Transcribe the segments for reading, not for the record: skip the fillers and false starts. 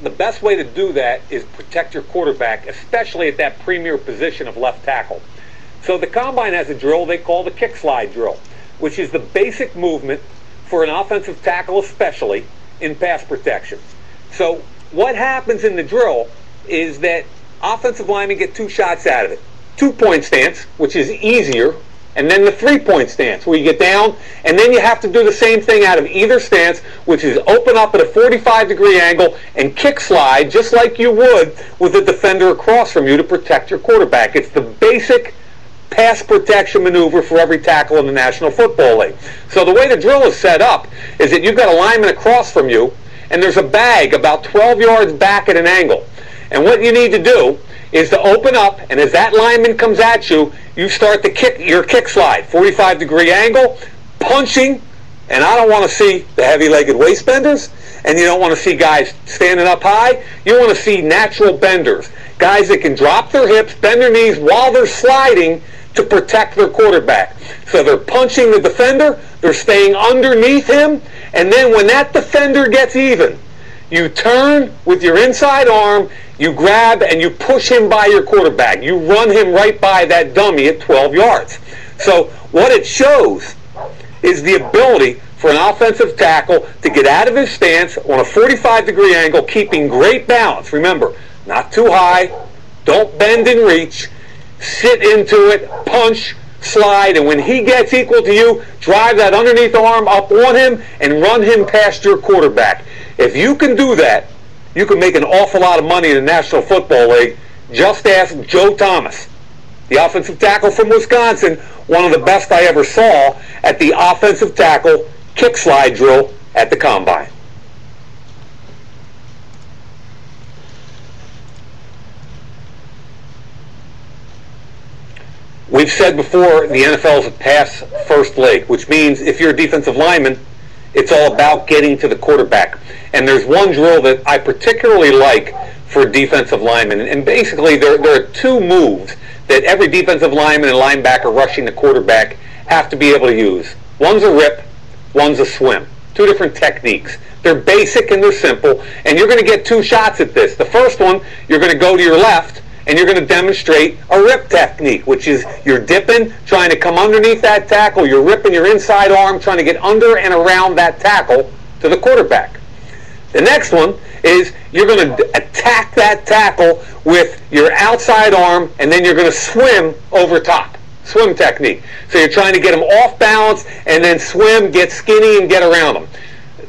the best way to do that is protect your quarterback, especially at that premier position of left tackle. So the Combine has a drill they call the kick slide drill, which is the basic movement for an offensive tackle, especially in pass protection. So what happens in the drill is that offensive linemen get 2 shots out of it. 2-point stance, which is easier, and then the 3-point stance, where you get down, and then you have to do the same thing out of either stance, which is open up at a 45-degree angle and kick slide, just like you would with a defender across from you to protect your quarterback. It's the basic pass protection maneuver for every tackle in the National Football League. So the way the drill is set up is that you've got a lineman across from you, and there's a bag about 12 yards back at an angle. And what you need to do is to open up, and as that lineman comes at you, you start your kick slide, 45-degree angle, punching, and I don't want to see the heavy-legged waist benders, and you don't want to see guys standing up high. You want to see natural benders, guys that can drop their hips, bend their knees while they're sliding to protect their quarterback. So they're punching the defender, they're staying underneath him, and then when that defender gets even, you turn with your inside arm, you grab and you push him by your quarterback. You run him right by that dummy at 12 yards. So what it shows is the ability for an offensive tackle to get out of his stance on a 45-degree angle, keeping great balance. Remember, not too high, don't bend and reach, sit into it, punch, slide, and when he gets equal to you, drive that underneath arm up on him and run him past your quarterback. If you can do that, you can make an awful lot of money in the National Football League. Just ask Joe Thomas, the offensive tackle from Wisconsin, one of the best I ever saw at the offensive tackle kick slide drill at the Combine. We've said before, the NFL is a pass-first league, which means if you're a defensive lineman, it's all about getting to the quarterback. And there's one drill that I particularly like for defensive linemen. And basically, there are 2 moves that every defensive lineman and linebacker rushing the quarterback have to be able to use. One's a rip, one's a swim. 2 different techniques. They're basic and they're simple, and you're going to get 2 shots at this. The first one, you're going to go to your left, and you're going to demonstrate a rip technique, which is you're dipping, trying to come underneath that tackle, you're ripping your inside arm, trying to get under and around that tackle to the quarterback. The next one is you're going to attack that tackle with your outside arm, and then you're going to swim over top. Swim technique. So you're trying to get them off balance and then swim, get skinny, and get around them.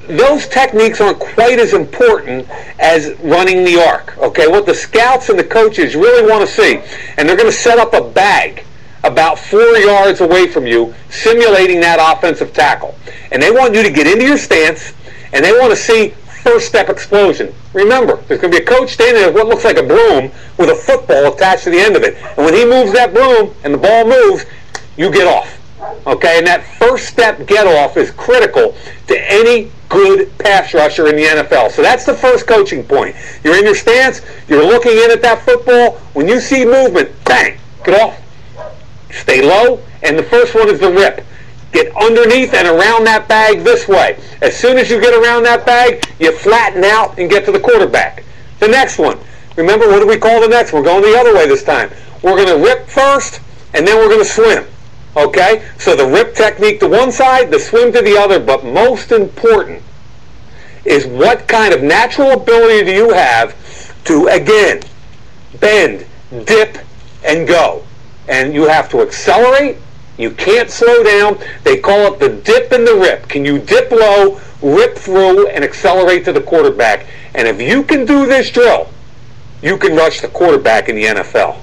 Those techniques aren't quite as important as running the arc. Okay, what the scouts and the coaches really want to see, and they're going to set up a bag about 4 yards away from you, simulating that offensive tackle. And they want you to get into your stance, and they want to see first step explosion. Remember, there's going to be a coach standing there with what looks like a broom with a football attached to the end of it. And when he moves that broom and the ball moves, you get off. Okay, and that first step get off is critical to any good pass rusher in the NFL. So that's the first coaching point. You're in your stance, you're looking in at that football. When you see movement, bang, get off. Stay low, and the first one is the rip. Get underneath and around that bag this way. As soon as you get around that bag, you flatten out and get to the quarterback. The next one. Remember, what do we call the next one? We're going the other way this time. We're going to rip first, and then we're going to swim. Okay? So the rip technique to one side, the swim to the other, but most important is what kind of natural ability do you have to, again, bend, dip, and go. And you have to accelerate. You can't slow down. They call it the dip and the rip. Can you dip low, rip through, and accelerate to the quarterback? And if you can do this drill, you can rush the quarterback in the NFL.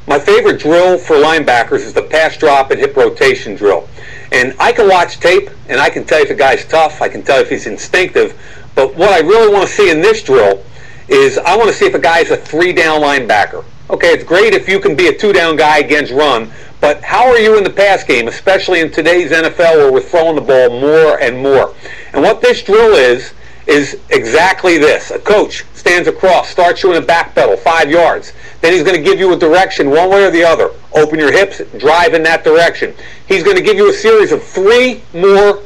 My favorite drill for linebackers is the pass drop and hip rotation drill. And I can watch tape, and I can tell if a guy's tough, I can tell if he's instinctive, but what I really want to see in this drill is I want to see if a guy's a 3-down linebacker. Okay, it's great if you can be a 2-down guy against run, but how are you in the pass game, especially in today's NFL where we're throwing the ball more and more? And what this drill is exactly this. A coach stands across, starts you in a back pedal, 5 yards. Then he's going to give you a direction one way or the other. Open your hips, drive in that direction. He's going to give you a series of 3 more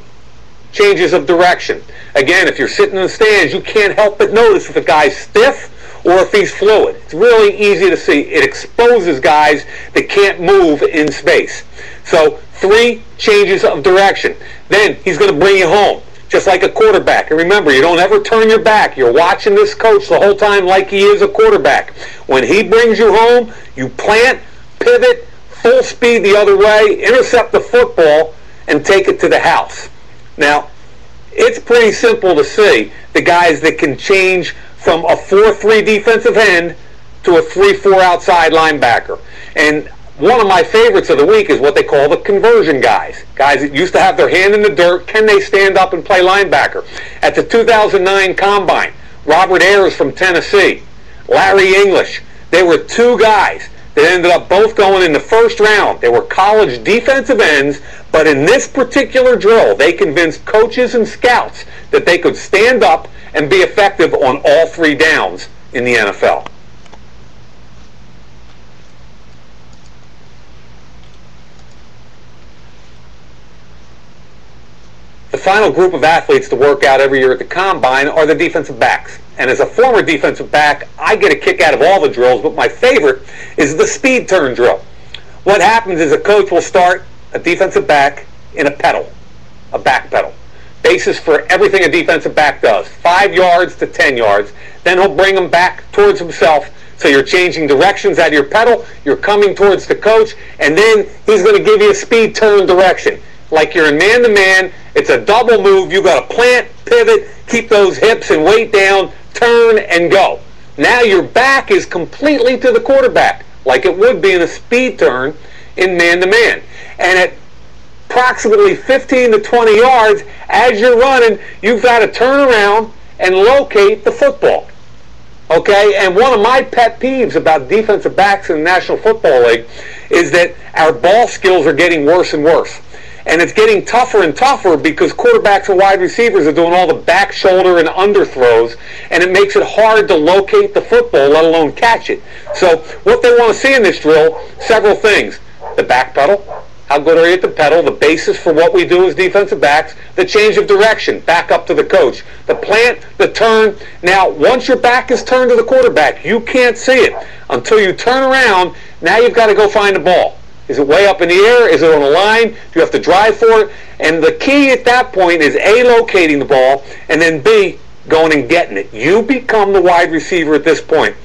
changes of direction. Again, if you're sitting in the stands, you can't help but notice if a guy's stiff or if he's fluid. It's really easy to see. It exposes guys that can't move in space. So 3 changes of direction. Then he's going to bring you home, just like a quarterback. And remember, you don't ever turn your back. You're watching this coach the whole time like he is a quarterback. When he brings you home, you plant, pivot, full speed the other way, intercept the football, and take it to the house. Now, it's pretty simple to see the guys that can change from a 4-3 defensive end to a 3-4 outside linebacker. And one of my favorites of the week is what they call the conversion guys. Guys that used to have their hand in the dirt, can they stand up and play linebacker? At the 2009 Combine, Robert Ayers from Tennessee, Larry English, they were 2 guys that ended up both going in the first round. They were college defensive ends, but in this particular drill, they convinced coaches and scouts that they could stand up and be effective on all 3 downs in the NFL. The final group of athletes to work out every year at the Combine are the defensive backs. And as a former defensive back, I get a kick out of all the drills, but my favorite is the speed turn drill. What happens is a coach will start a defensive back in a pedal, a back pedal. Basis for everything a defensive back does, 5 yards to 10 yards. Then he'll bring them back towards himself. So you're changing directions out of your pedal, you're coming towards the coach, and then he's going to give you a speed turn direction. Like you're in man-to-man, it's a double move. You've got to plant, pivot, keep those hips and weight down, turn, and go. Now your back is completely to the quarterback, like it would be in a speed turn in man-to-man. And at approximately 15 to 20 yards, as you're running, you've got to turn around and locate the football. Okay, and one of my pet peeves about defensive backs in the National Football League is that our ball skills are getting worse and worse. And it's getting tougher and tougher because quarterbacks and wide receivers are doing all the back, shoulder, and under throws, and it makes it hard to locate the football, let alone catch it. So what they want to see in this drill, several things. The back pedal, how good are you at the pedal, the basis for what we do as defensive backs, the change of direction, back up to the coach, the plant, the turn. Now, once your back is turned to the quarterback, you can't see it. Until you turn around, now you've got to go find the ball. Is it way up in the air? Is it on a line? Do you have to drive for it? And the key at that point is A, locating the ball, and then B, going and getting it. You become the wide receiver at this point.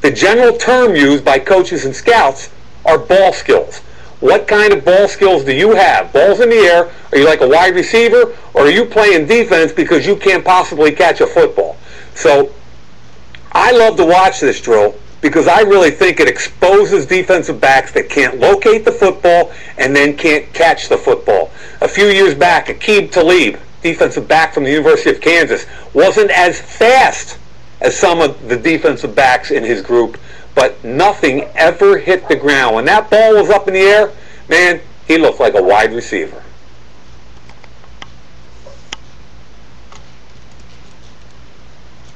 The general term used by coaches and scouts are ball skills. What kind of ball skills do you have? Balls in the air, are you like a wide receiver, or are you playing defense because you can't possibly catch a football? So I love to watch this drill, because I really think it exposes defensive backs that can't locate the football and then can't catch the football. A few years back, Aqib Talib, defensive back from the University of Kansas, wasn't as fast as some of the defensive backs in his group, but nothing ever hit the ground. When that ball was up in the air, man, he looked like a wide receiver.